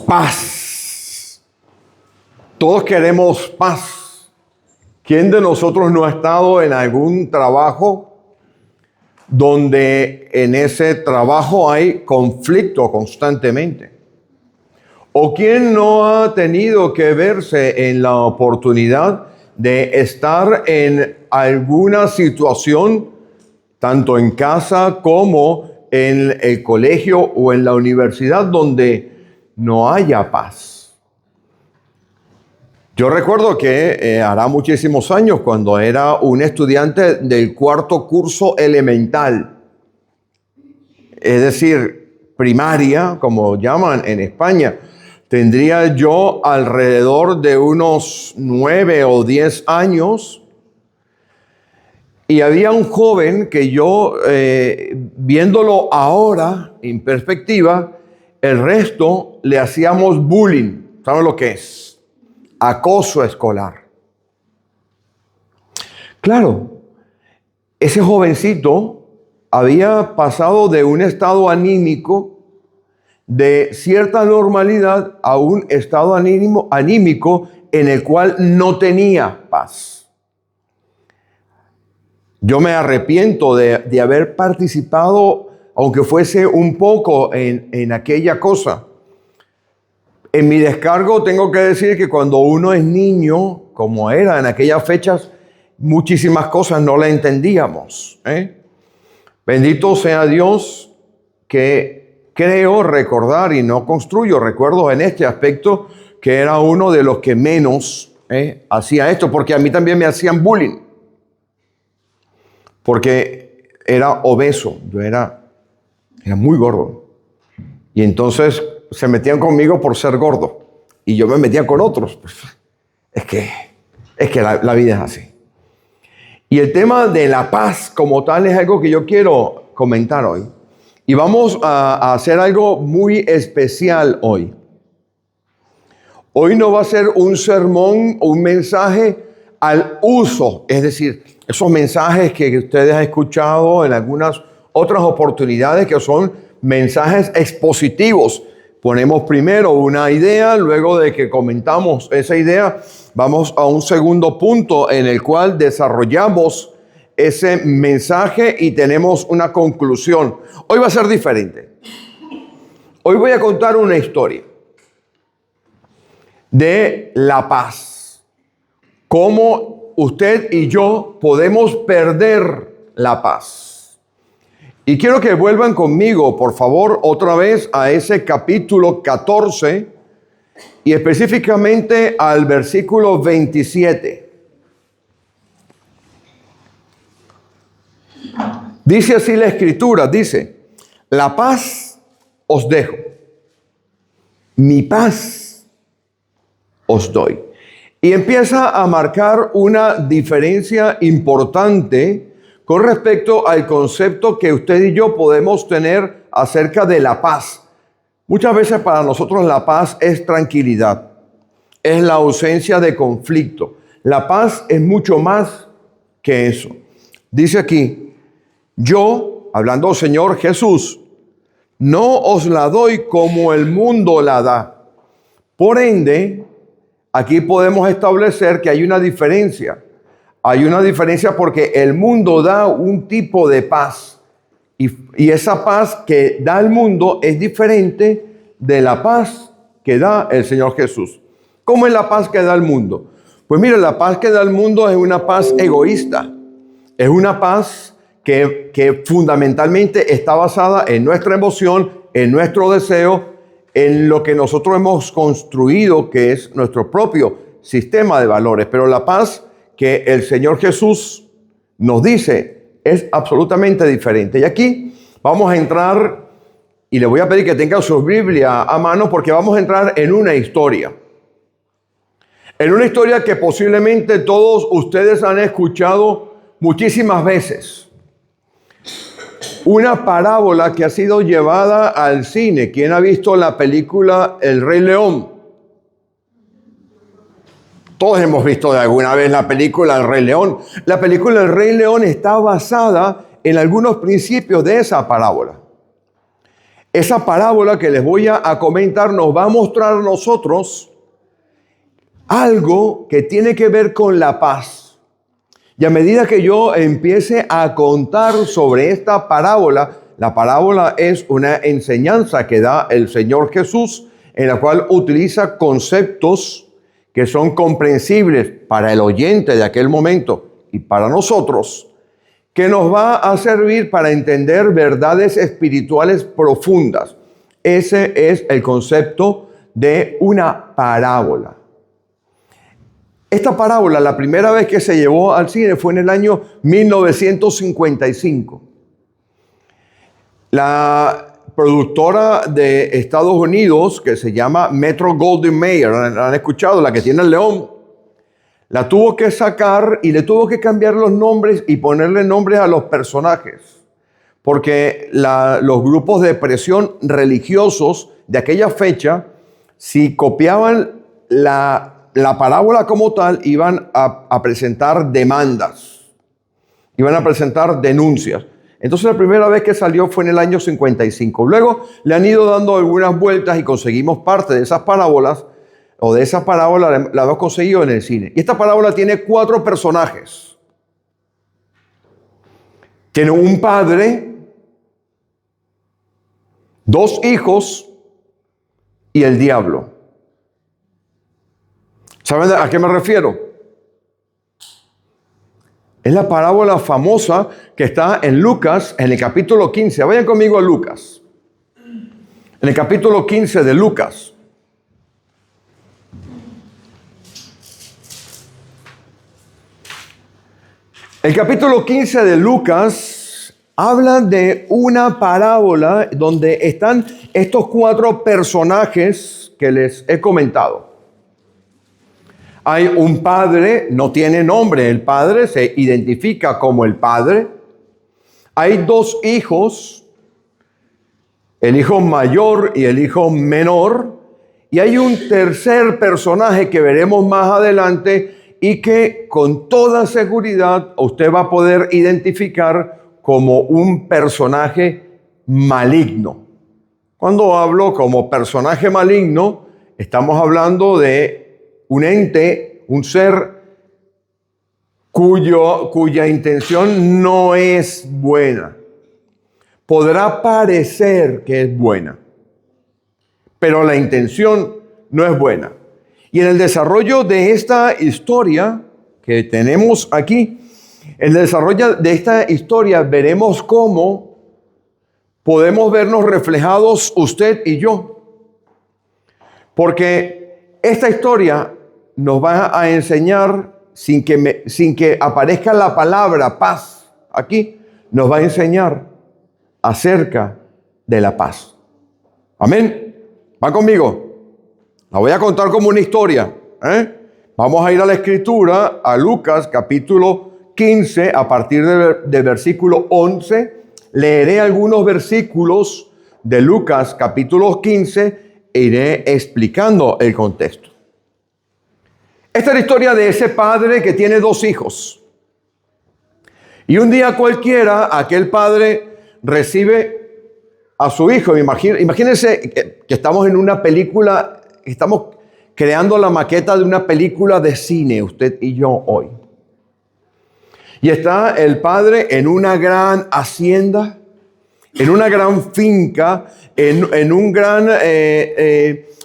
Paz. Todos queremos paz. ¿Quién de nosotros no ha estado en algún trabajo donde en ese trabajo hay conflicto constantemente? ¿O quién no ha tenido que verse en la oportunidad de estar en alguna situación, tanto en casa como en el colegio o en la universidad, donde no haya paz? Yo recuerdo que hará muchísimos años, cuando era un estudiante del cuarto curso elemental, es decir, primaria, como llaman en España, tendría yo alrededor de unos 9 o 10 años, y había un joven que yo, viéndolo ahora en perspectiva, el resto le hacíamos bullying. ¿Saben lo que es? Acoso escolar. Claro, ese jovencito había pasado de un estado anímico de cierta normalidad a un estado anímico en el cual no tenía paz. Yo me arrepiento de haber participado, aunque fuese un poco, en aquella cosa. En mi descargo tengo que decir que cuando uno es niño, como era en aquellas fechas, muchísimas cosas no la entendíamos. Bendito sea Dios que creo recordar, y no construyo recuerdos en este aspecto, que era uno de los que menos hacía esto, porque a mí también me hacían bullying, porque era obeso, yo era muy gordo, y entonces se metían conmigo por ser gordo, y yo me metía con otros. Pues, es que la vida es así. Y el tema de la paz como tal es algo que yo quiero comentar hoy. Y vamos a hacer algo muy especial hoy. Hoy no va a ser un sermón o un mensaje al uso, es decir, esos mensajes que ustedes han escuchado en algunas otras oportunidades, que son mensajes expositivos. Ponemos primero una idea, luego de que comentamos esa idea, vamos a un segundo punto en el cual desarrollamos ese mensaje y tenemos una conclusión. Hoy va a ser diferente. Hoy voy a contar una historia de la paz. Cómo usted y yo podemos perder la paz. Y quiero que vuelvan conmigo, por favor, otra vez a ese capítulo 14 y específicamente al versículo 27. Dice así la Escritura, dice: la paz os dejo, mi paz os doy. Y empieza a marcar una diferencia importante con respecto al concepto que usted y yo podemos tener acerca de la paz. Muchas veces para nosotros la paz es tranquilidad, es la ausencia de conflicto. La paz es mucho más que eso. Dice aquí: yo, hablando Señor Jesús, no os la doy como el mundo la da. Por ende, aquí podemos establecer que hay una diferencia. Hay una diferencia porque el mundo da un tipo de paz. Y esa paz que da el mundo es diferente de la paz que da el Señor Jesús. ¿Cómo es la paz que da el mundo? Pues mira, la paz que da el mundo es una paz egoísta. Es una paz que fundamentalmente está basada en nuestra emoción, en nuestro deseo, en lo que nosotros hemos construido, que es nuestro propio sistema de valores. Pero la paz que el Señor Jesús nos dice es absolutamente diferente. Y aquí vamos a entrar, y le voy a pedir que tenga su Biblia a mano, porque vamos a entrar en una historia. En una historia que posiblemente todos ustedes han escuchado muchísimas veces. Una parábola que ha sido llevada al cine. ¿Quién ha visto la película El Rey León? Todos hemos visto de alguna vez la película El Rey León. La película El Rey León está basada en algunos principios de esa parábola. Esa parábola que les voy a comentar nos va a mostrar a nosotros algo que tiene que ver con la paz. Y a medida que yo empiece a contar sobre esta parábola, la parábola es una enseñanza que da el Señor Jesús, en la cual utiliza conceptos que son comprensibles para el oyente de aquel momento y para nosotros, que nos va a servir para entender verdades espirituales profundas. Ese es el concepto de una parábola. Esta parábola, la primera vez que se llevó al cine fue en el año 1955. La productora de Estados Unidos, que se llama Metro-Goldwyn-Mayer, ¿la han escuchado? La que tiene el león. La tuvo que sacar y le tuvo que cambiar los nombres y ponerle nombres a los personajes. Porque los grupos de presión religiosos de aquella fecha, si copiaban la parábola como tal, iban a presentar demandas, iban a presentar denuncias. Entonces la primera vez que salió fue en el año 55. Luego le han ido dando algunas vueltas y conseguimos parte de esas parábolas, o de esa parábola la hemos conseguido en el cine. Y esta parábola tiene 4 personajes. Tiene un padre, 2 hijos y el diablo. ¿Saben a qué me refiero? Es la parábola famosa que está en Lucas, en el capítulo 15. Vayan conmigo a Lucas. En el capítulo 15 de Lucas. El capítulo 15 de Lucas habla de una parábola donde están estos 4 personajes que les he comentado. Hay un padre, no tiene nombre, el padre se identifica como el padre. Hay 2 hijos, el hijo mayor y el hijo menor. Y hay un tercer personaje que veremos más adelante y que con toda seguridad usted va a poder identificar como un personaje maligno. Cuando hablo como personaje maligno, estamos hablando de un ente, un ser cuya intención no es buena. Podrá parecer que es buena, pero la intención no es buena. Y en el desarrollo de esta historia que tenemos aquí, en el desarrollo de esta historia veremos cómo podemos vernos reflejados usted y yo. Porque esta historia nos va a enseñar, sin que aparezca la palabra paz aquí, nos va a enseñar acerca de la paz. Amén. ¿Va conmigo? La voy a contar como una historia. Vamos a ir a la escritura, a Lucas capítulo 15, a partir de versículo 11. Leeré algunos versículos de Lucas capítulo 15 e iré explicando el contexto. Esta es la historia de ese padre que tiene 2 hijos. Y un día cualquiera, aquel padre recibe a su hijo. Imagínense que estamos en una película. Estamos creando la maqueta de una película de cine, usted y yo hoy. Y está el padre en una gran hacienda, en una gran finca, en un gran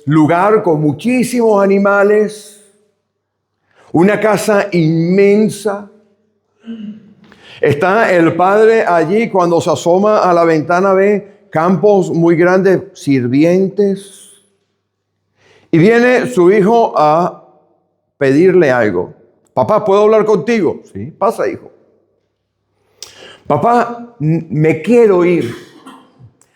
lugar con muchísimos animales, una casa inmensa. Está el padre allí, cuando se asoma a la ventana ve campos muy grandes, sirvientes. Y viene su hijo a pedirle algo. Papá, ¿puedo hablar contigo? Sí, pasa, hijo. Papá, me quiero ir.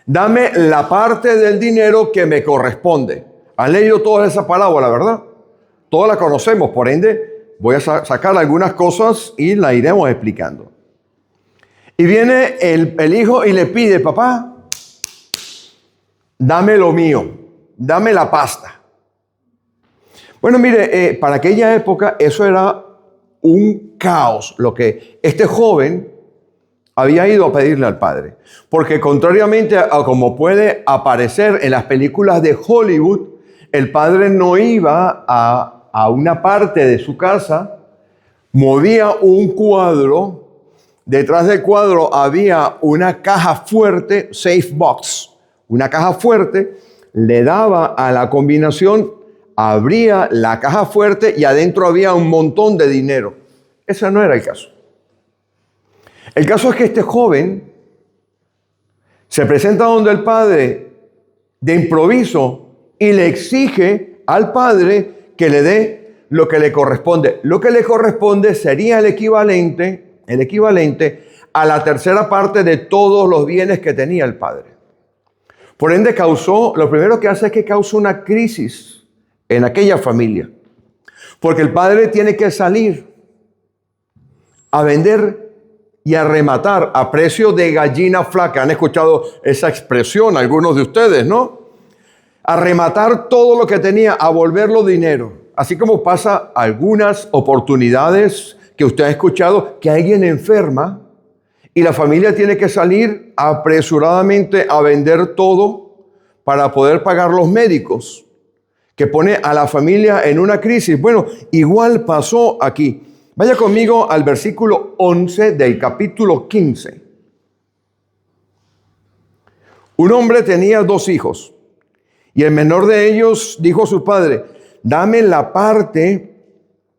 Dame la parte del dinero que me corresponde. Han leído toda esa parábola, ¿verdad? Todas la conocemos, por ende, voy a sacar algunas cosas y la iremos explicando. Y viene el hijo y le pide, papá, dame lo mío, dame la pasta. Bueno, mire, para aquella época eso era un caos. Lo que este joven había ido a pedirle al padre. Porque contrariamente a como puede aparecer en las películas de Hollywood, el padre no iba a una parte de su casa, movía un cuadro, detrás del cuadro había una caja fuerte, safe box, una caja fuerte, le daba a la combinación, abría la caja fuerte y adentro había un montón de dinero. Ese no era el caso. El caso es que este joven se presenta donde el padre de improviso y le exige al padre que le dé lo que le corresponde. Lo que le corresponde sería el equivalente a la tercera parte de todos los bienes que tenía el padre. Por ende, lo primero que hace es que causa una crisis en aquella familia. Porque el padre tiene que salir a vender y a rematar a precio de gallina flaca. Han escuchado esa expresión algunos de ustedes, ¿no? A rematar todo lo que tenía, a volverlo dinero. Así como pasa algunas oportunidades que usted ha escuchado, que alguien enferma y la familia tiene que salir apresuradamente a vender todo para poder pagar los médicos, que pone a la familia en una crisis. Bueno, igual pasó aquí. Vaya conmigo al versículo 11 del capítulo 15. Un hombre tenía 2 hijos y el menor de ellos dijo a su padre: dame la parte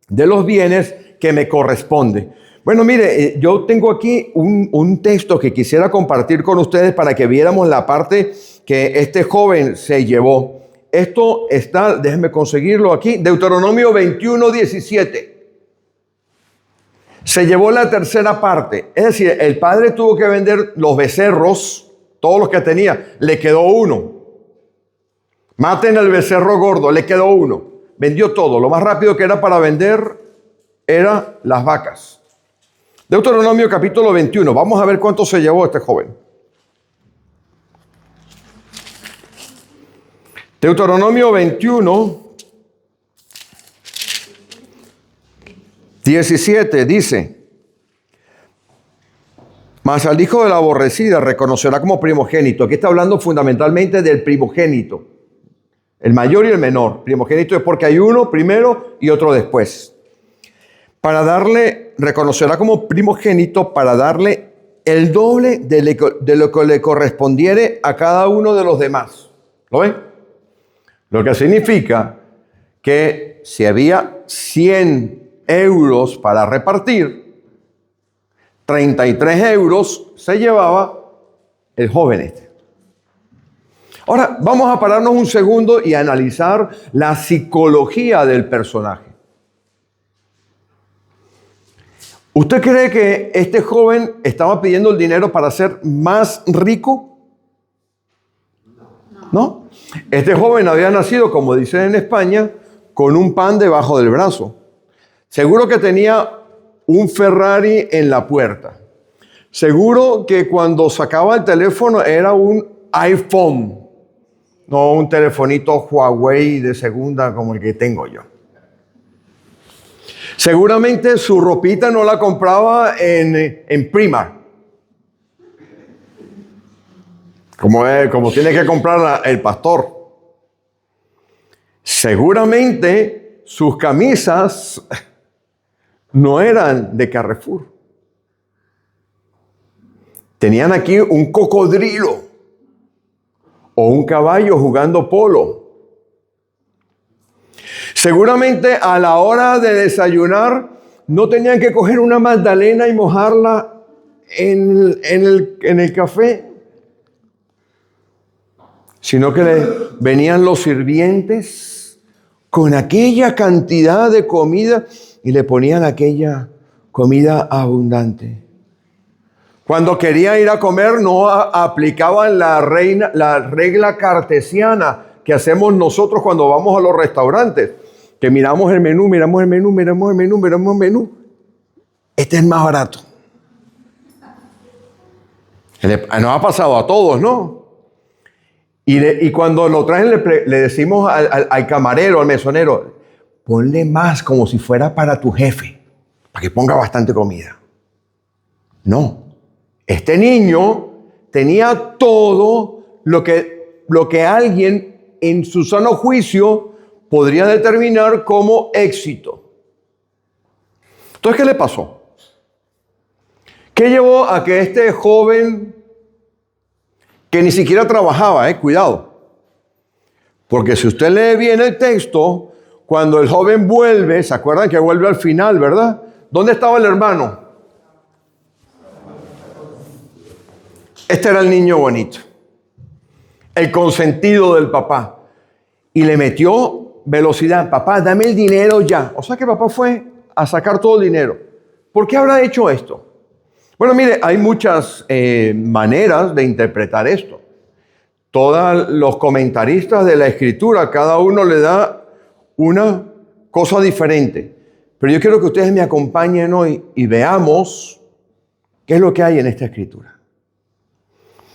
de los bienes que me corresponde. Bueno, mire, yo tengo aquí un texto que quisiera compartir con ustedes para que viéramos la parte que este joven se llevó. Esto está, déjenme conseguirlo aquí, Deuteronomio 21:17. Se llevó la tercera parte. Es decir, el padre tuvo que vender los becerros, todos los que tenía. Le quedó uno. Maten al becerro gordo, le quedó uno. Vendió todo. Lo más rápido que era para vender era las vacas. Deuteronomio capítulo 21. Vamos a ver cuánto se llevó este joven. Deuteronomio 21, 17 dice: mas al hijo de la aborrecida reconocerá como primogénito. Aquí está hablando fundamentalmente del primogénito, el mayor y el menor. Primogénito es porque hay uno primero y otro después. Reconocerá como primogénito para darle el doble de lo que le correspondiere a cada uno de los demás. ¿Lo ven? Lo que significa que si había 100 euros para repartir, 33 euros se llevaba el joven este. Ahora, vamos a pararnos un segundo y analizar la psicología del personaje. ¿Usted cree que este joven estaba pidiendo el dinero para ser más rico? ¿No? Este joven había nacido, como dicen en España, con un pan debajo del brazo. Seguro que tenía un Ferrari en la puerta. Seguro que cuando sacaba el teléfono era un iPhone, no un telefonito Huawei de segunda como el que tengo yo. Seguramente su ropita no la compraba en Primark, como tiene que comprar el pastor. Seguramente sus camisas no eran de Carrefour. Tenían aquí un cocodrilo o un caballo jugando polo. Seguramente a la hora de desayunar no tenían que coger una magdalena y mojarla en el café, sino que venían los sirvientes con aquella cantidad de comida y le ponían aquella comida abundante. Cuando quería ir a comer no aplicaban la regla cartesiana que hacemos nosotros cuando vamos a los restaurantes, que miramos el menú. Este es el más barato. Nos ha pasado a todos, ¿no? Y cuando lo traen le decimos al camarero, al mesonero: ponle más, como si fuera para tu jefe, para que ponga bastante comida. No, Este niño tenía todo lo que alguien en su sano juicio podría determinar como éxito. Entonces, ¿qué le pasó? ¿Qué llevó a que este joven, que ni siquiera trabajaba, cuidado? Porque si usted lee bien el texto, cuando el joven vuelve, ¿se acuerdan que vuelve al final, verdad? ¿Dónde estaba el hermano? Este era el niño bonito, el consentido del papá. Y le metió velocidad. Papá, dame el dinero ya. O sea que papá fue a sacar todo el dinero. ¿Por qué habrá hecho esto? Bueno, mire, hay muchas maneras de interpretar esto. Todos los comentaristas de la Escritura, cada uno le da una cosa diferente. Pero yo quiero que ustedes me acompañen hoy y veamos qué es lo que hay en esta Escritura.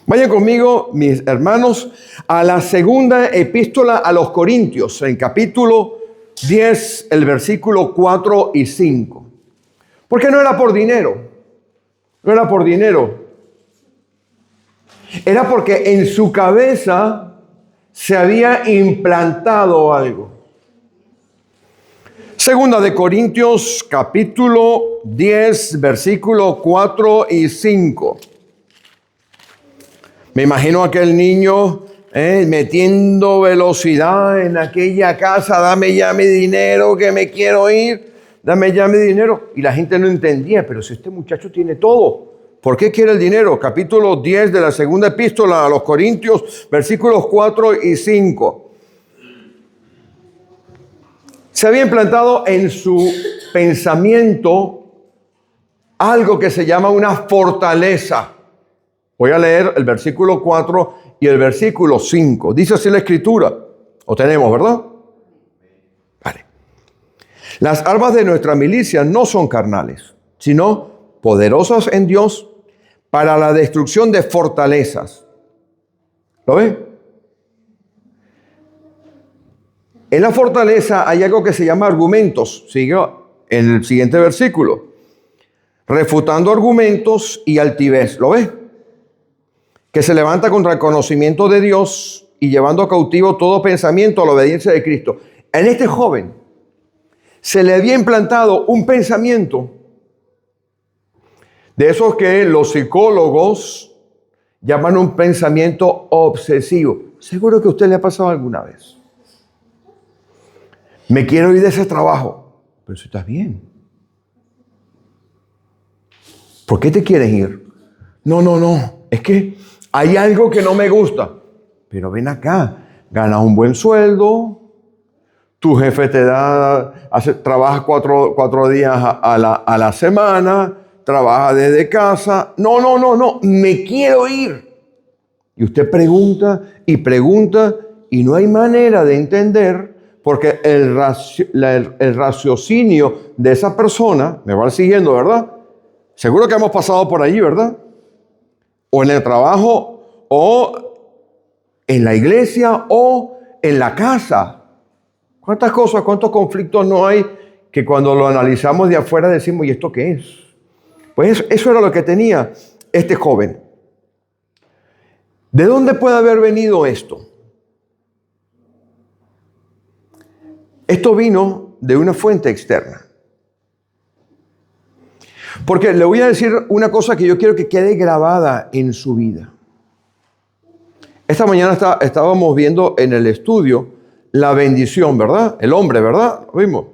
Vayan conmigo, mis hermanos, a la segunda epístola a los Corintios, en capítulo 10, el versículo 4 y 5. Porque no era por dinero, no era por dinero. Era porque en su cabeza se había implantado algo. Segunda de Corintios, capítulo 10, versículo 4 y 5. Me imagino a aquel niño metiendo velocidad en aquella casa. Dame ya mi dinero, que me quiero ir. Dame ya mi dinero. Y la gente no entendía, pero si este muchacho tiene todo, ¿por qué quiere el dinero? Capítulo 10 de la segunda epístola a los Corintios, versículos 4 y 5. Se había implantado en su pensamiento algo que se llama una fortaleza. Voy a leer el versículo 4 y el versículo 5. Dice así la Escritura. Lo tenemos, ¿verdad? Vale. Las armas de nuestra milicia no son carnales, sino poderosas en Dios para la destrucción de fortalezas. ¿Lo ve? En la fortaleza hay algo que se llama argumentos. Sigue en el siguiente versículo. Refutando argumentos y altivez. ¿Lo ve? Que se levanta contra el conocimiento de Dios y llevando cautivo todo pensamiento a la obediencia de Cristo. En este joven se le había implantado un pensamiento de esos que los psicólogos llaman un pensamiento obsesivo. Seguro que a usted le ha pasado alguna vez. Me quiero ir de ese trabajo. Pero si estás bien. ¿Por qué te quieres ir? No. Es que hay algo que no me gusta. Pero ven acá. Ganas un buen sueldo. Tu jefe te da, trabajas cuatro días a la semana. Trabaja desde casa. No. Me quiero ir. Y usted pregunta y no hay manera de entender porque el raciocinio de esa persona, me van siguiendo, ¿verdad? Seguro que hemos pasado por allí, ¿verdad? O en el trabajo, o en la iglesia, o en la casa. ¿Cuántas cosas, cuántos conflictos no hay que cuando lo analizamos de afuera decimos, ¿y esto qué es? Pues eso era lo que tenía este joven. ¿De dónde puede haber venido esto? Esto vino de una fuente externa. Porque le voy a decir una cosa que yo quiero que quede grabada en su vida. Esta mañana estábamos viendo en el estudio la bendición, ¿verdad? El hombre, ¿verdad? Lo vimos.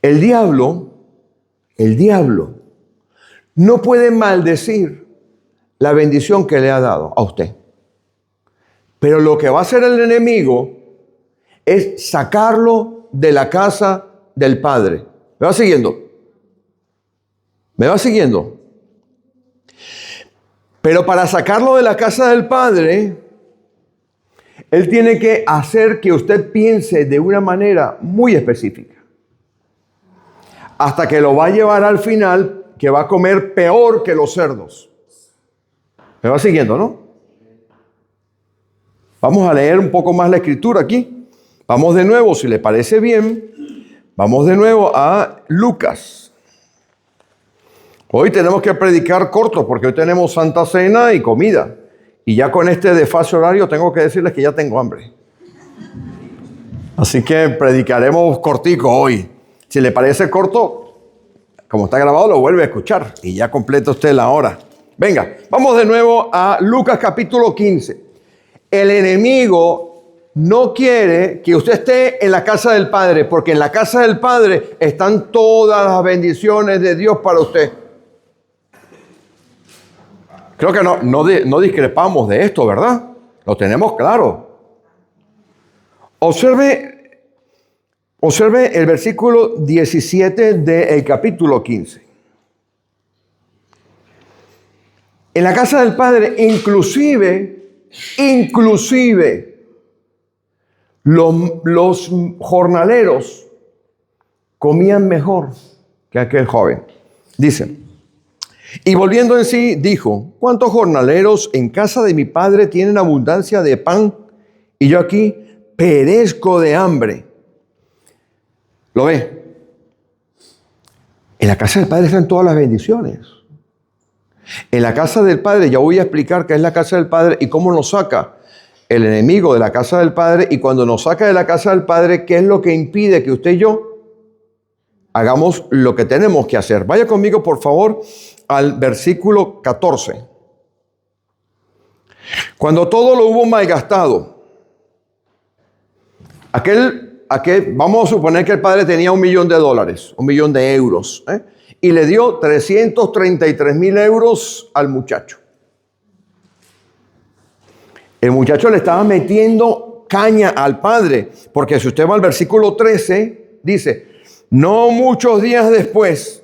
El diablo no puede maldecir la bendición que le ha dado a usted. Pero lo que va a hacer el enemigo es sacarlo de la casa del Padre. ¿Me va siguiendo? ¿Me va siguiendo? Pero para sacarlo de la casa del Padre, Él tiene que hacer que usted piense de una manera muy específica. Hasta que lo va a llevar al final, que va a comer peor que los cerdos. ¿Me va siguiendo, no? Vamos a leer un poco más la Escritura aquí. Vamos de nuevo, si le parece bien, vamos de nuevo a Lucas. Hoy tenemos que predicar corto porque hoy tenemos Santa Cena y comida. Y ya con este desfase horario tengo que decirles que ya tengo hambre. Así que predicaremos cortico hoy. Si le parece corto, como está grabado, lo vuelve a escuchar y ya completa usted la hora. Venga, vamos de nuevo a Lucas capítulo 15. El enemigo no quiere que usted esté en la casa del Padre, porque en la casa del Padre están todas las bendiciones de Dios para usted. Creo que no discrepamos de esto, ¿verdad? Lo tenemos claro. Observe el versículo 17 del capítulo 15. En la casa del Padre, inclusive, los jornaleros comían mejor que aquel joven. Dice, y volviendo en sí, dijo, ¿cuántos jornaleros en casa de mi padre tienen abundancia de pan? Y yo aquí perezco de hambre. ¿Lo ve? En la casa del Padre están todas las bendiciones. En la casa del Padre, ya voy a explicar qué es la casa del Padre y cómo nos saca el enemigo de la casa del Padre. Y cuando nos saca de la casa del Padre, ¿qué es lo que impide que usted y yo hagamos lo que tenemos que hacer? Vaya conmigo, por favor, al versículo 14. Cuando todo lo hubo malgastado, vamos a suponer que el padre tenía $1 millón, $1 millón de euros, y le dio 333,000 euros al muchacho. El muchacho le estaba metiendo caña al padre, porque si usted va al versículo 13, dice, no muchos días después.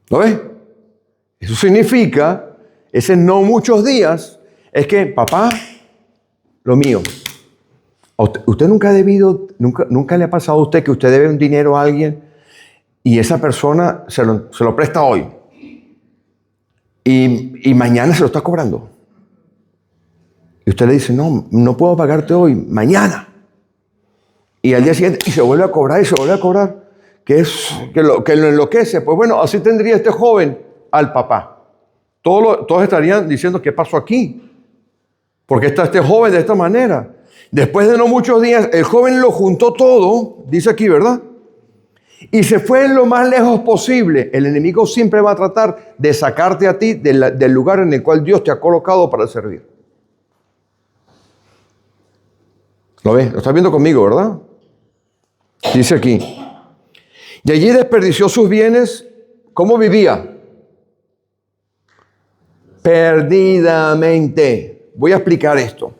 ¿Lo ve? Eso significa, ese no muchos días, es que, papá, lo mío. Usted nunca ha debido, nunca le ha pasado a usted que usted debe un dinero a alguien y esa persona se lo presta hoy y mañana se lo está cobrando. Y usted le dice, no puedo pagarte hoy, mañana. Y al día siguiente, y se vuelve a cobrar y se vuelve a cobrar. Que lo enloquece. Pues bueno, así tendría este joven al papá. Todos estarían diciendo, ¿qué pasó aquí? ¿Por qué está este joven de esta manera? Después de no muchos días, el joven lo juntó todo, dice aquí, ¿verdad? Y se fue lo más lejos posible. El enemigo siempre va a tratar de sacarte a ti del lugar en el cual Dios te ha colocado para servir. ¿Lo ves? Lo estás viendo conmigo, ¿verdad? Dice aquí. Y allí desperdició sus bienes. ¿Cómo vivía? Perdidamente. Voy a explicar esto.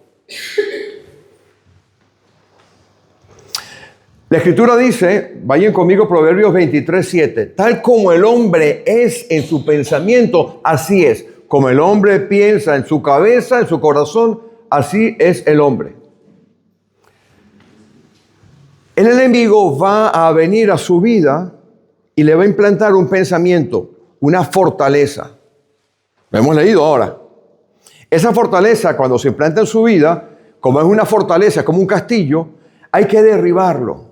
La Escritura dice, vayan conmigo, Proverbios 23:7, tal como el hombre es en su pensamiento, así es. Como el hombre piensa en su cabeza, en su corazón, así es el hombre. El enemigo va a venir a su vida y le va a implantar un pensamiento, una fortaleza. Lo hemos leído ahora. Esa fortaleza, cuando se implanta en su vida, como es una fortaleza, como un castillo, hay que derribarlo.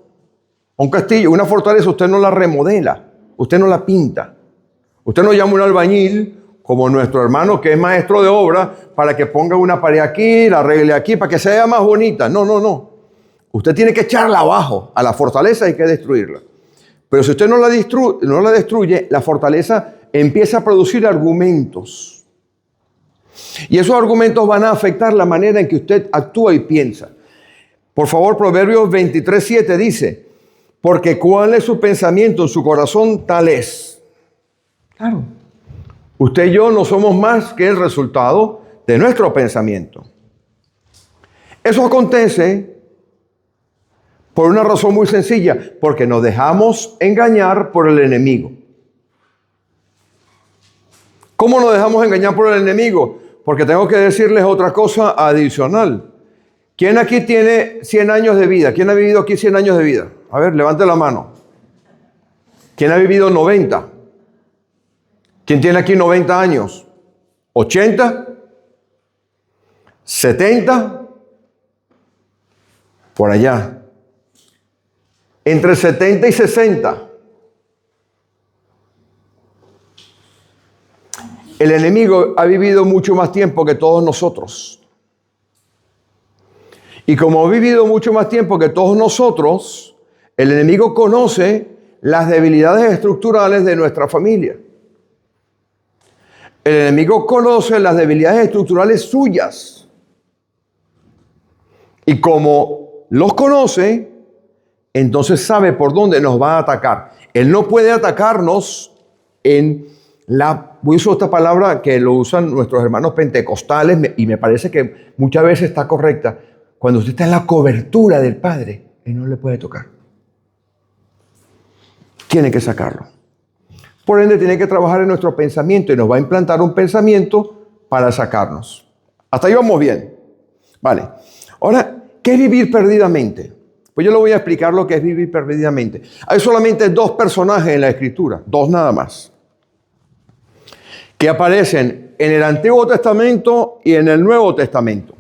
Un castillo, una fortaleza, usted no la remodela, usted no la pinta. Usted no llama a un albañil, como nuestro hermano que es maestro de obra, para que ponga una pared aquí, la arregle aquí, para que se vea más bonita. No. Usted tiene que echarla abajo. A la fortaleza hay que destruirla. Pero si usted no la destruye, la fortaleza empieza a producir argumentos. Y esos argumentos van a afectar la manera en que usted actúa y piensa. Por favor, Proverbios 23:7 dice, porque cuál es su pensamiento en su corazón, tal es. Claro. Usted y yo no somos más que el resultado de nuestro pensamiento. Eso acontece por una razón muy sencilla, porque nos dejamos engañar por el enemigo. ¿Cómo nos dejamos engañar por el enemigo? Porque tengo que decirles otra cosa adicional. ¿Quién aquí tiene 100 años de vida? ¿Quién ha vivido aquí 100 años de vida? A ver, levante la mano. ¿Quién ha vivido 90? ¿Quién tiene aquí 90 años? ¿80? ¿70? Por allá. Entre 70 y 60. El enemigo ha vivido mucho más tiempo que todos nosotros. Y como ha vivido mucho más tiempo que todos nosotros, el enemigo conoce las debilidades estructurales de nuestra familia. El enemigo conoce las debilidades estructurales suyas. Y como los conoce, entonces sabe por dónde nos va a atacar. Él no puede atacarnos voy a usar esta palabra que lo usan nuestros hermanos pentecostales y me parece que muchas veces está correcta. Cuando usted está en la cobertura del Padre, Él no le puede tocar. Tiene que sacarlo. Por ende, tiene que trabajar en nuestro pensamiento y nos va a implantar un pensamiento para sacarnos. Hasta ahí vamos bien. Vale. Ahora, ¿qué es vivir perdidamente? Pues yo le voy a explicar lo que es vivir perdidamente. Hay solamente dos personajes en la Escritura, dos nada más, que aparecen en el Antiguo Testamento y en el Nuevo Testamento.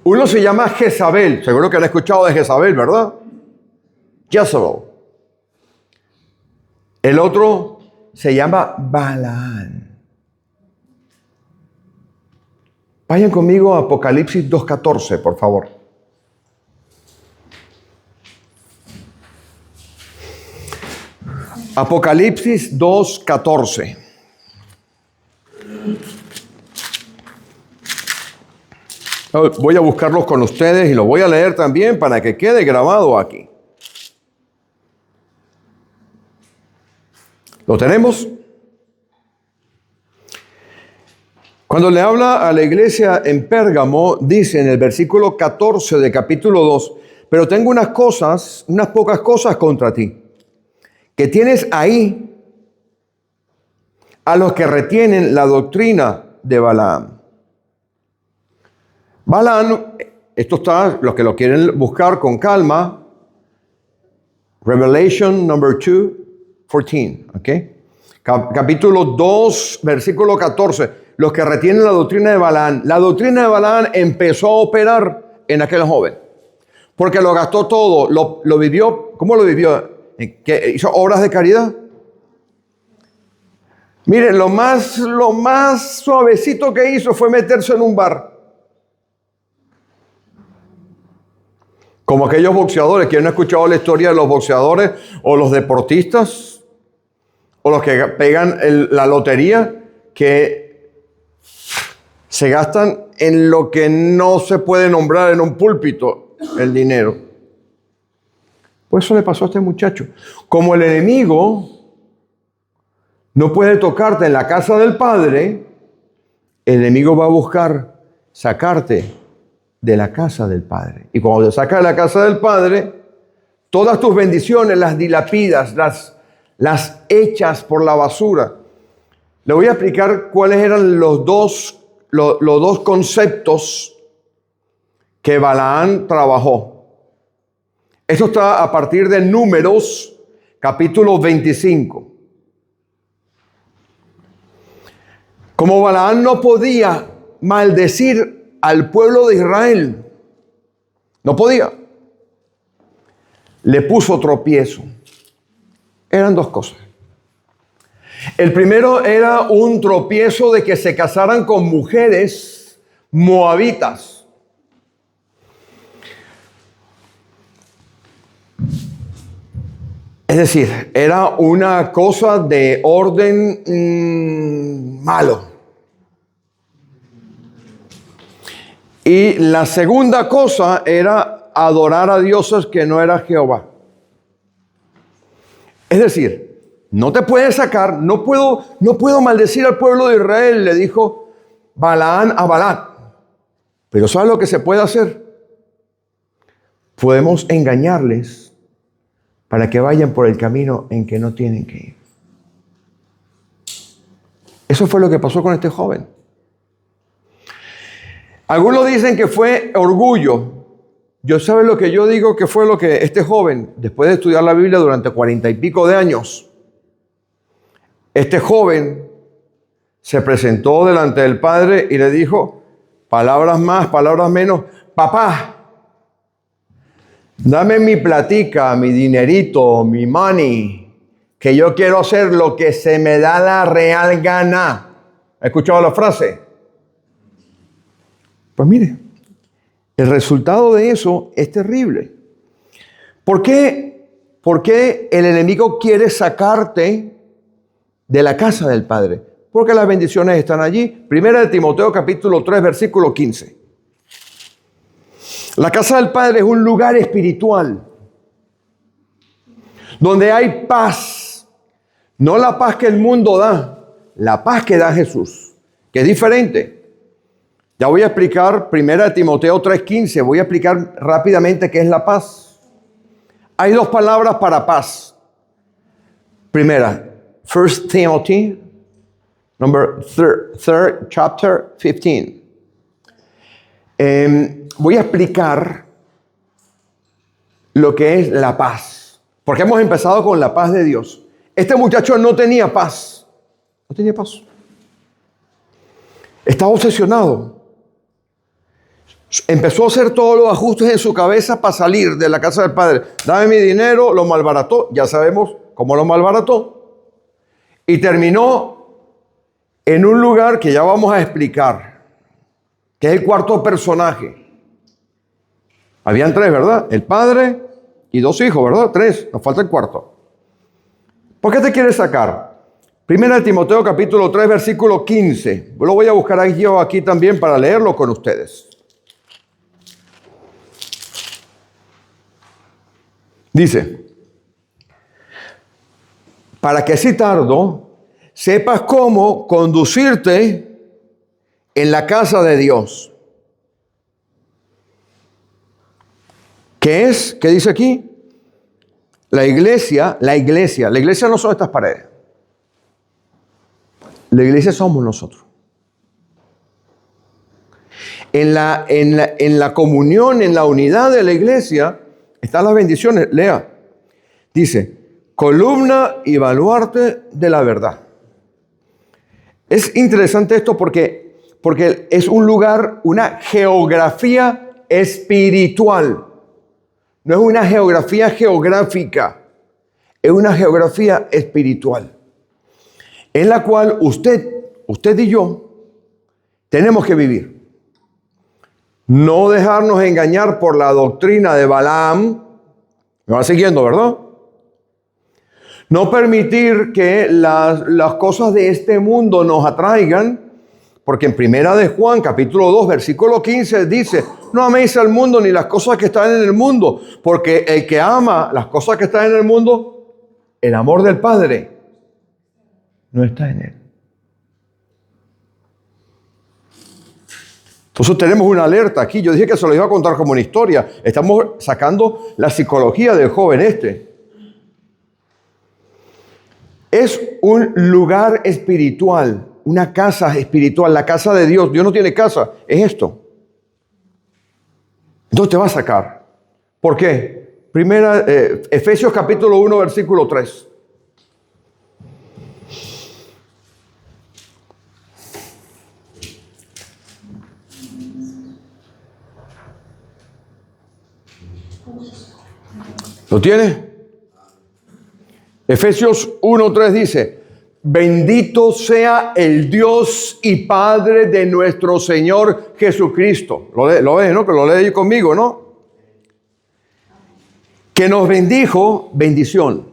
Uno se llama Jezabel. Seguro que han escuchado de Jezabel, ¿verdad? Jezebel. El otro se llama Balaán. Vayan conmigo a Apocalipsis 2:14, por favor. Apocalipsis 2:14. Voy a buscarlos con ustedes y los voy a leer también para que quede grabado aquí. ¿Lo tenemos? Cuando le habla a la iglesia en Pérgamo, dice en el versículo 14 de capítulo 2, pero tengo unas pocas cosas contra ti, que tienes ahí a los que retienen la doctrina de Balaam. Balaam, esto está, los que lo quieren buscar con calma, Revelation number 2, 14, ¿ok? Capítulo 2, versículo 14. Los que retienen la doctrina de Balaam. La doctrina de Balaam empezó a operar en aquel joven. Porque lo gastó todo. Lo vivió. ¿Cómo lo vivió? ¿Que hizo obras de caridad? Miren, lo más suavecito que hizo fue meterse en un bar. Como aquellos boxeadores. ¿Quién no ha escuchado la historia de los boxeadores o los deportistas? O los que pegan la lotería, que se gastan en lo que no se puede nombrar en un púlpito, el dinero. Pues eso le pasó a este muchacho. Como el enemigo no puede tocarte en la casa del Padre, el enemigo va a buscar sacarte de la casa del Padre. Y cuando te saca de la casa del Padre, todas tus bendiciones las dilapidas, las echas por la basura. Le voy a explicar cuáles eran los dos conceptos que Balaam trabajó. Esto está a partir de Números, capítulo 25. Como Balaam no podía maldecir al pueblo de Israel, no podía, le puso tropiezo. Eran dos cosas. El primero era un tropiezo de que se casaran con mujeres moabitas. Es decir, era una cosa de orden malo. Y la segunda cosa era adorar a dioses que no era Jehová. Es decir, no te puedes sacar, no puedo maldecir al pueblo de Israel, le dijo Balaam a Balac. Pero ¿sabes lo que se puede hacer? Podemos engañarles para que vayan por el camino en que no tienen que ir. Eso fue lo que pasó con este joven. Algunos dicen que fue orgullo. Yo sabe lo que yo digo que fue lo que este joven, después de estudiar la Biblia durante 40 y pico de años, este joven se presentó delante del Padre y le dijo, palabras más, palabras menos, papá, dame mi platica, mi dinerito, mi money, que yo quiero hacer lo que se me da la real gana. ¿Ha escuchado la frase? Pues mire, el resultado de eso es terrible. ¿Por qué el enemigo quiere sacarte de la casa del Padre? Porque las bendiciones están allí. Primera de Timoteo capítulo 3, versículo 15. La casa del Padre es un lugar espiritual donde hay paz. No la paz que el mundo da, la paz que da Jesús, que es diferente. Ya voy a explicar, 1 Timoteo 3:15, voy a explicar rápidamente qué es la paz. Hay dos palabras para paz. Primera, 1 Timothy, third chapter 15. Voy a explicar lo que es la paz, porque hemos empezado con la paz de Dios. Este muchacho no tenía paz, no tenía paz. Estaba obsesionado. Empezó a hacer todos los ajustes en su cabeza para salir de la casa del Padre. Dame mi dinero, lo malbarató. Ya sabemos cómo lo malbarató. Y terminó en un lugar que ya vamos a explicar, que es el cuarto personaje. Habían tres, ¿verdad? El padre y dos hijos, ¿verdad? Tres. Nos falta el cuarto. ¿Por qué te quieres sacar? Primera de Timoteo capítulo 3, versículo 15. Lo voy a buscar aquí también para leerlo con ustedes. Dice, para que si tardo, sepas cómo conducirte en la casa de Dios. ¿Qué es? ¿Qué dice aquí? La iglesia no son estas paredes. La iglesia somos nosotros. En la comunión, en la unidad de la iglesia, están las bendiciones. Lea. Dice, columna y baluarte de la verdad. Es interesante esto porque es un lugar, una geografía espiritual. No es una geografía geográfica. Es una geografía espiritual. En la cual usted y yo tenemos que vivir. No dejarnos engañar por la doctrina de Balaam. ¿Me va siguiendo, verdad? No permitir que las cosas de este mundo nos atraigan, porque en Primera de Juan, capítulo 2, versículo 15, dice, no améis al mundo ni las cosas que están en el mundo, porque el que ama las cosas que están en el mundo, el amor del Padre no está en él. Entonces tenemos una alerta aquí. Yo dije que se lo iba a contar como una historia. Estamos sacando la psicología del joven este. Es un lugar espiritual, una casa espiritual, la casa de Dios. Dios no tiene casa, es esto. Entonces te va a sacar. ¿Por qué? Efesios capítulo 1, versículo 3. ¿Lo tiene? Efesios 1:3 dice, bendito sea el Dios y Padre de nuestro Señor Jesucristo. Lo ves, ¿no? Que lo lee conmigo, ¿no? Que nos bendijo, bendición,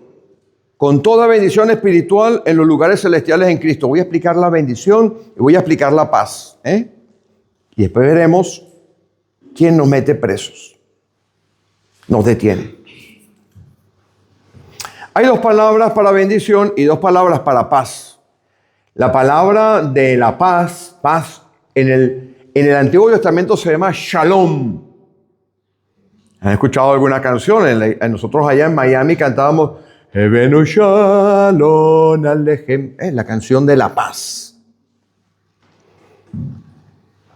con toda bendición espiritual en los lugares celestiales en Cristo. Voy a explicar la bendición y voy a explicar la paz. Y después veremos quién nos mete presos. Nos detiene. Hay dos palabras para bendición y dos palabras para paz. La palabra de la paz, en el Antiguo Testamento se llama shalom. ¿Han escuchado alguna canción? Nosotros allá en Miami cantábamos Hebenu Shalom Alejem. Es la canción de la paz.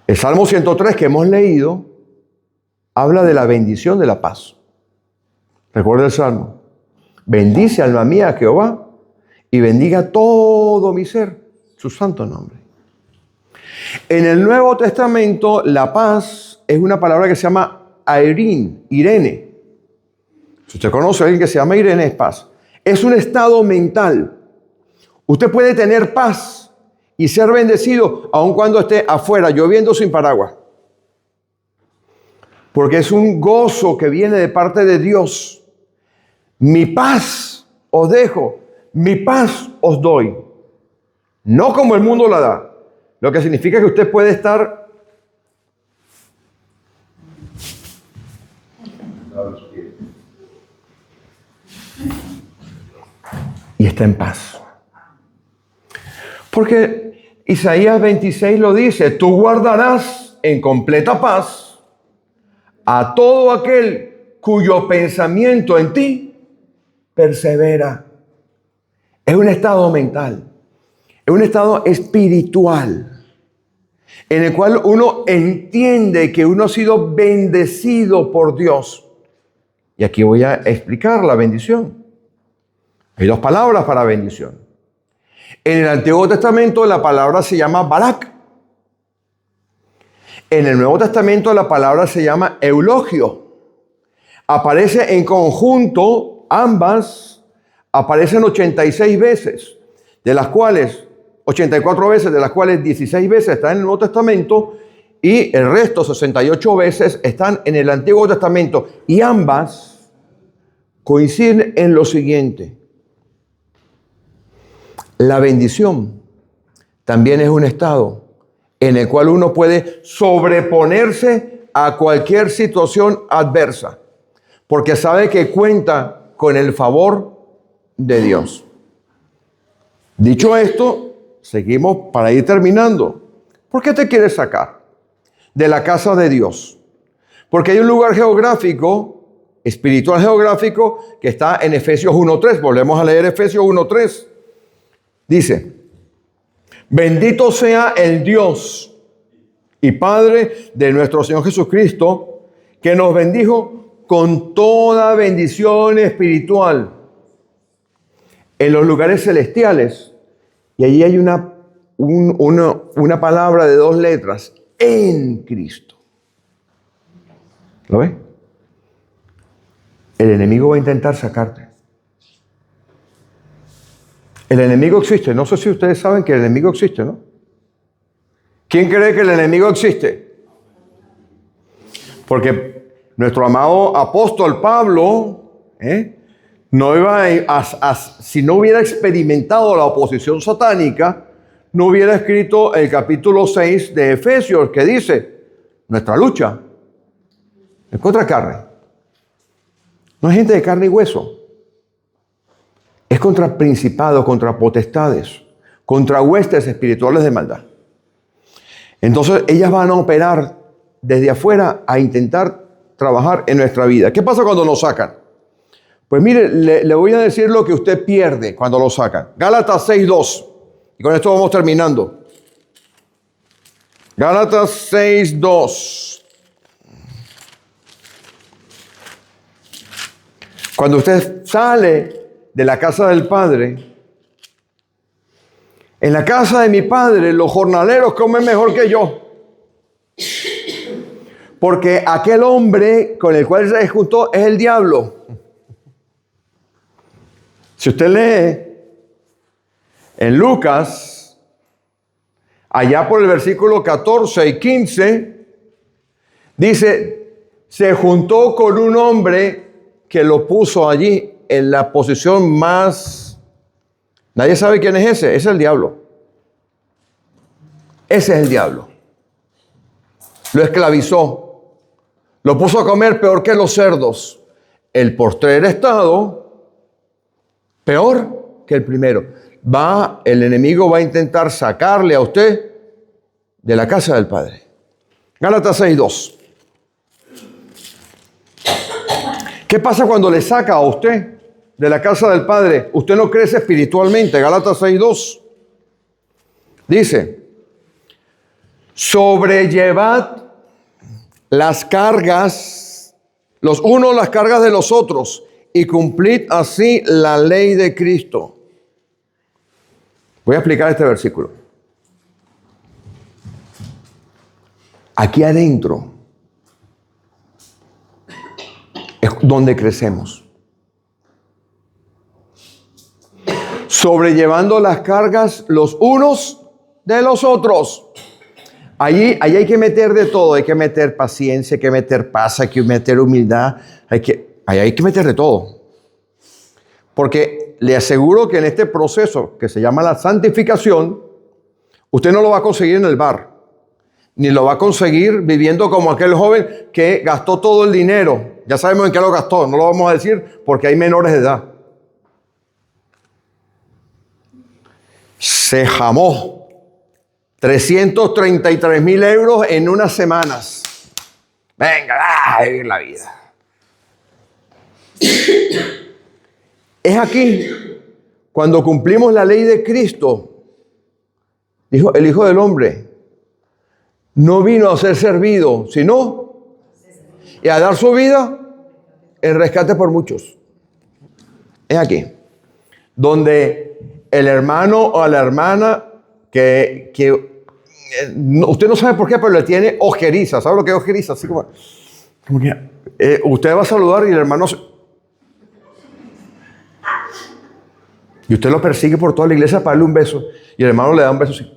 El Salmo 103 que hemos leído habla de la bendición de la paz. Recuerda el Salmo. Bendice, alma mía, a Jehová, y bendiga todo mi ser, su santo nombre. En el Nuevo Testamento, la paz es una palabra que se llama Irene. Si usted conoce a alguien que se llama Irene, es paz. Es un estado mental. Usted puede tener paz y ser bendecido aun cuando esté afuera lloviendo sin paraguas. Porque es un gozo que viene de parte de Dios. Mi paz os dejo, mi paz os doy. No como el mundo la da. Lo que significa que usted puede estar y está en paz. Porque Isaías 26 lo dice, tú guardarás en completa paz a todo aquel cuyo pensamiento en ti persevera. Es un estado mental, es un estado espiritual, en el cual uno entiende que uno ha sido bendecido por Dios. Y aquí voy a explicar la bendición. Hay dos palabras para bendición. En el Antiguo Testamento la palabra se llama Barak. En el Nuevo Testamento la palabra se llama eulogio. Aparece en conjunto, ambas aparecen 86 veces, de las cuales 84 veces, de las cuales 16 veces están en el Nuevo Testamento y el resto, 68 veces, están en el Antiguo Testamento. Y ambas coinciden en lo siguiente. La bendición también es un estado en el cual uno puede sobreponerse a cualquier situación adversa, porque sabe que cuenta con el favor de Dios. Dicho esto, seguimos para ir terminando. ¿Por qué te quieres sacar de la casa de Dios? Porque hay un lugar geográfico, espiritual geográfico, que está en Efesios 1:3. Volvemos a leer Efesios 1:3. Dice, bendito sea el Dios y Padre de nuestro Señor Jesucristo, que nos bendijo con toda bendición espiritual en los lugares celestiales. Y allí hay una palabra de 2 letras, en Cristo. ¿Lo ves? El enemigo va a intentar sacarte. El enemigo existe. No sé si ustedes saben que el enemigo existe, ¿no? ¿Quién cree que el enemigo existe? Porque nuestro amado apóstol Pablo, no iba si no hubiera experimentado la oposición satánica, no hubiera escrito el capítulo 6 de Efesios, que dice, nuestra lucha es contra carne. No es gente de carne y hueso. Es contra principados, contra potestades, contra huestes espirituales de maldad. Entonces, ellas van a operar desde afuera a intentar trabajar en nuestra vida. ¿Qué pasa cuando nos sacan? Pues mire, le voy a decir lo que usted pierde cuando lo sacan. Gálatas 6:2. Y con esto vamos terminando. Gálatas 6:2. Cuando usted sale de la casa del Padre, en la casa de mi Padre los jornaleros comen mejor que yo. Porque aquel hombre con el cual se juntó es el diablo. Si usted lee en Lucas, allá por el versículo 14 y 15, dice, se juntó con un hombre que lo puso allí en la posición más... Nadie sabe quién es ese. Ese es el diablo. Ese es el diablo. Lo esclavizó. Lo puso a comer peor que los cerdos. El postrer estado, peor que el primero. El enemigo va a intentar sacarle a usted de la casa del Padre. Gálatas 6:2. ¿Qué pasa cuando le saca a usted de la casa del Padre? Usted no crece espiritualmente. Gálatas 6:2 dice, sobrellevad las cargas, los unos las cargas de los otros, y cumplid así la ley de Cristo. Voy a explicar este versículo. Aquí adentro es donde crecemos. sobrellevando las cargas los unos de los otros. Allí hay que meter de todo, hay que meter paciencia, hay que meter paz, hay que meter humildad, hay que meter de todo. Porque le aseguro que en este proceso que se llama la santificación, usted no lo va a conseguir en el bar, ni lo va a conseguir viviendo como aquel joven que gastó todo el dinero. Ya sabemos en qué lo gastó, no lo vamos a decir porque hay menores de edad. Se jamó 333,000 euros en unas semanas. Venga, a vivir la vida. Es aquí, cuando cumplimos la ley de Cristo, dijo el Hijo del Hombre, no vino a ser servido, sino y a dar su vida en rescate por muchos. Es aquí, donde el hermano o la hermana que usted no sabe por qué, pero le tiene ojeriza. ¿Sabe lo que es ojeriza? Así como que usted va a saludar y el hermano y usted lo persigue por toda la iglesia para darle un beso y el hermano le da un beso así.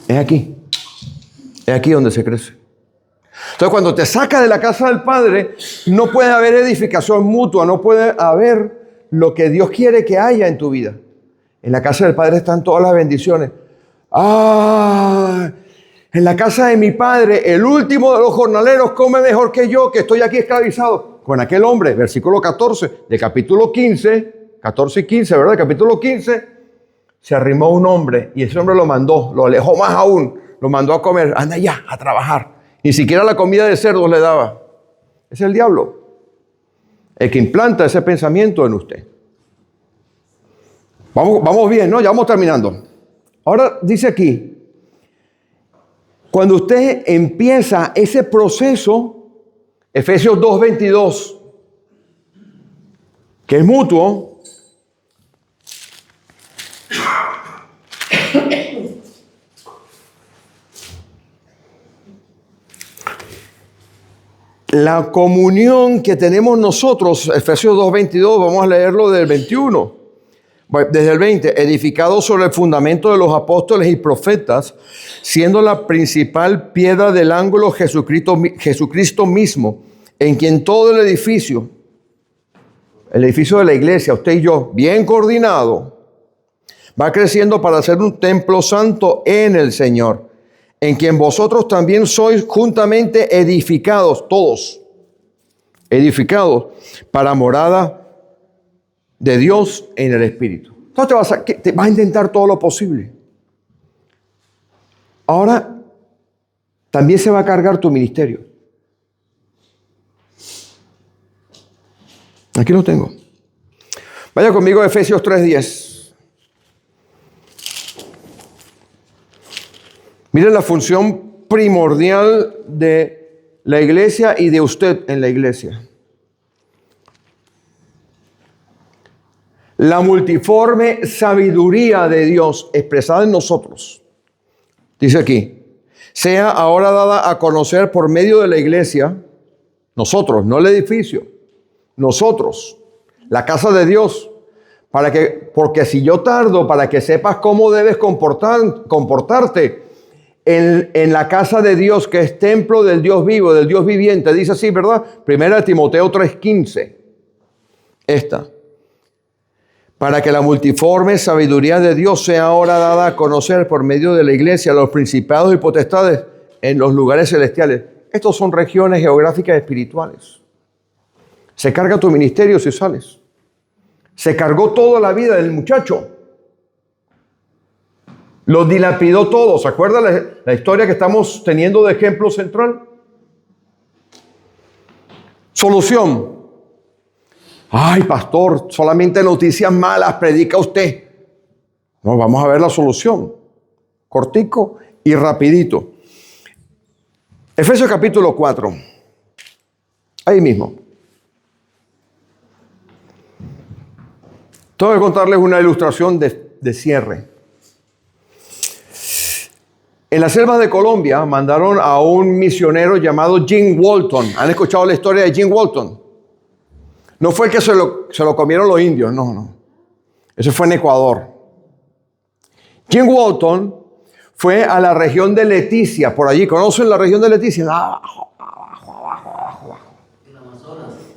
Es aquí donde se crece. Entonces, cuando te saca de la casa del Padre, no puede haber edificación mutua, no puede haber lo que Dios quiere que haya en tu vida. En la casa del Padre están todas las bendiciones. En la casa de mi Padre, el último de los jornaleros come mejor que yo, que estoy aquí esclavizado. Con aquel hombre, versículo 14 de capítulo 15, 14 y 15, ¿verdad? Capítulo 15, se arrimó un hombre y ese hombre lo mandó, lo alejó más aún, lo mandó a comer, anda ya, a trabajar. Ni siquiera la comida de cerdos le daba. Es el diablo el que implanta ese pensamiento en usted. Vamos bien, ¿no? Ya vamos terminando. Ahora dice aquí, cuando usted empieza ese proceso, Efesios 2:22, que es mutuo, la comunión que tenemos nosotros, Efesios 2:22, vamos a leerlo del 21, desde el 20, edificados sobre el fundamento de los apóstoles y profetas, siendo la principal piedra del ángulo Jesucristo mismo, en quien todo el edificio de la iglesia, usted y yo, bien coordinado, va creciendo para ser un templo santo en el Señor, en quien vosotros también sois juntamente edificados, todos, edificados para morada de Dios en el Espíritu. Entonces te vas a intentar todo lo posible. Ahora, también se va a cargar tu ministerio. Aquí lo tengo. Vaya conmigo a Efesios 3:10. Miren la función primordial de la iglesia y de usted en la iglesia. La multiforme sabiduría de Dios expresada en nosotros, dice aquí, sea ahora dada a conocer por medio de la iglesia, nosotros, no el edificio, nosotros, la casa de Dios, porque si yo tardo para que sepas cómo debes comportarte en la casa de Dios, que es templo del Dios vivo, del Dios viviente, dice así, ¿verdad? Primera de Timoteo 3:15, para que la multiforme sabiduría de Dios sea ahora dada a conocer por medio de la iglesia a los principados y potestades en los lugares celestiales. Estos son regiones geográficas espirituales. Se carga tu ministerio si sales. Se cargó toda la vida del muchacho. Lo dilapidó todo. ¿Se acuerda la historia que estamos teniendo de ejemplo central? Solución. Ay, pastor, solamente noticias malas predica usted. No, vamos a ver la solución. Cortico y rapidito. Efesios capítulo 4. Ahí mismo. Tengo que contarles una ilustración de cierre. En las selvas de Colombia mandaron a un misionero llamado Jim Walton. ¿Han escuchado la historia de Jim Walton? No fue el que se lo comieron los indios, no. Eso fue en Ecuador. Jim Walton fue a la región de Leticia, por allí. ¿Conocen la región de Leticia? Abajo.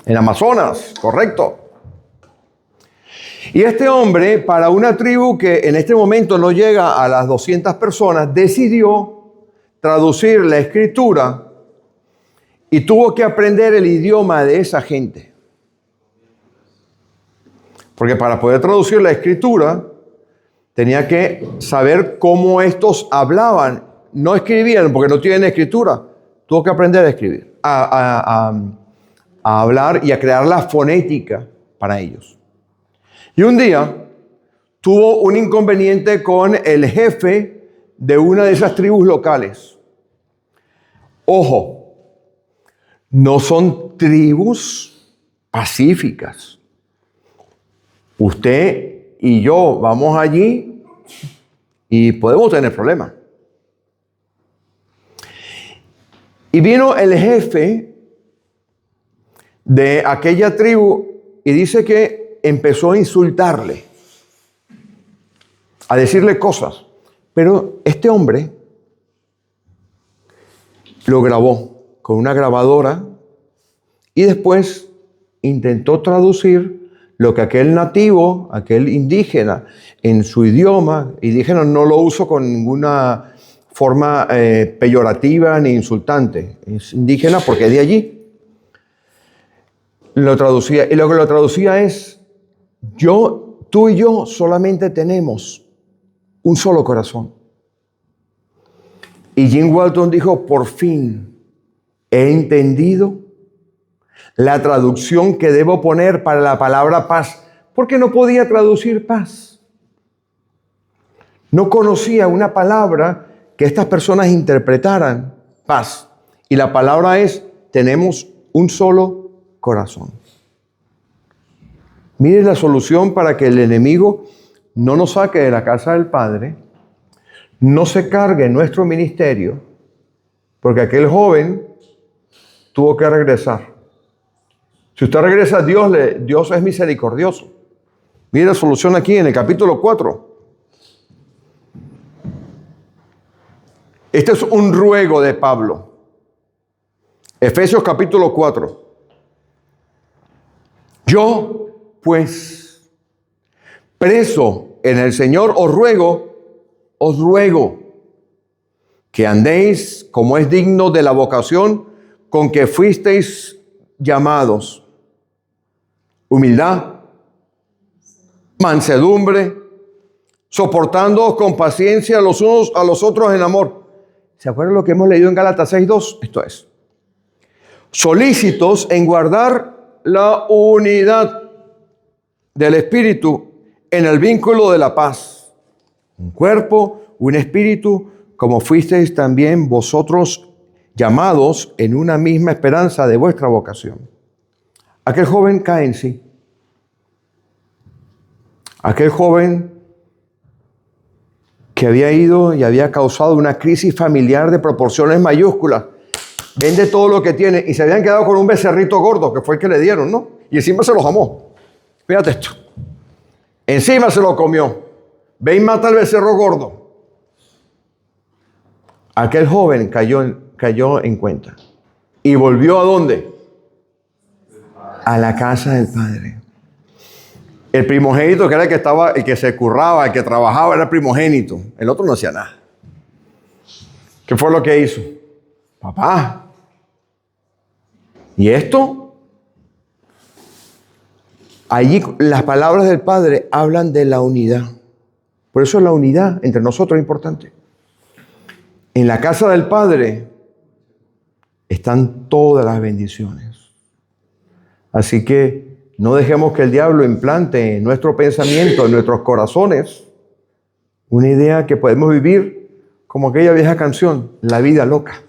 En Amazonas, correcto. Y este hombre, para una tribu que en este momento no llega a las 200 personas, decidió traducir la escritura y tuvo que aprender el idioma de esa gente. Porque para poder traducir la escritura, tenía que saber cómo estos hablaban. No escribían porque no tienen escritura. Tuvo que aprender a escribir, a hablar y a crear la fonética para ellos. Y un día tuvo un inconveniente con el jefe de una de esas tribus locales. Ojo, no son tribus pacíficas. Usted y yo vamos allí y podemos tener problemas. Y vino el jefe de aquella tribu y dice que empezó a insultarle, a decirle cosas. Pero este hombre lo grabó con una grabadora y después intentó traducir lo que aquel nativo, aquel indígena, en su idioma, indígena no lo uso con ninguna forma peyorativa ni insultante, es indígena porque es de allí. Lo traducía, y lo que lo traducía es: tú y yo solamente tenemos un solo corazón. Y Jim Walton dijo: por fin he entendido la traducción que debo poner para la palabra paz, porque no podía traducir paz. No conocía una palabra que estas personas interpretaran paz. Y la palabra es: tenemos un solo corazón. Mire la solución para que el enemigo no nos saque de la casa del Padre, no se cargue nuestro ministerio, porque aquel joven tuvo que regresar. Si usted regresa, Dios es misericordioso. Mire la solución aquí en el capítulo 4. Este es un ruego de Pablo. Efesios capítulo 4. Yo, pues, preso en el Señor, os ruego que andéis como es digno de la vocación con que fuisteis llamados. Humildad, mansedumbre, soportándoos con paciencia los unos a los otros en amor. ¿Se acuerdan lo que hemos leído en Gálatas 6:2? Esto es: solícitos en guardar la unidad del Espíritu en el vínculo de la paz. Un cuerpo, un espíritu, como fuisteis también vosotros llamados en una misma esperanza de vuestra vocación. Aquel joven cae en sí. Aquel joven que había ido y había causado una crisis familiar de proporciones mayúsculas. Vende todo lo que tiene y se habían quedado con un becerrito gordo, que fue el que le dieron, ¿no? Y encima se lo jamó. Fíjate esto. Encima se lo comió. Ve y mata al becerro gordo. Aquel joven cayó en cuenta. ¿Y volvió a dónde? A la casa del Padre. El primogénito, que era el que se curraba, el que trabajaba, era el primogénito. El otro no hacía nada. ¿Qué fue lo que hizo? Papá, ¿y esto? Allí las palabras del Padre hablan de la unidad. Por eso la unidad entre nosotros es importante. En la casa del Padre están todas las bendiciones. Así que no dejemos que el diablo implante en nuestro pensamiento, en nuestros corazones, una idea que podemos vivir como aquella vieja canción, la vida loca,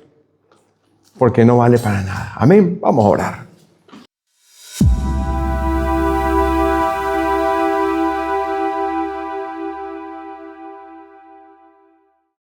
porque no vale para nada. Amén. Vamos a orar.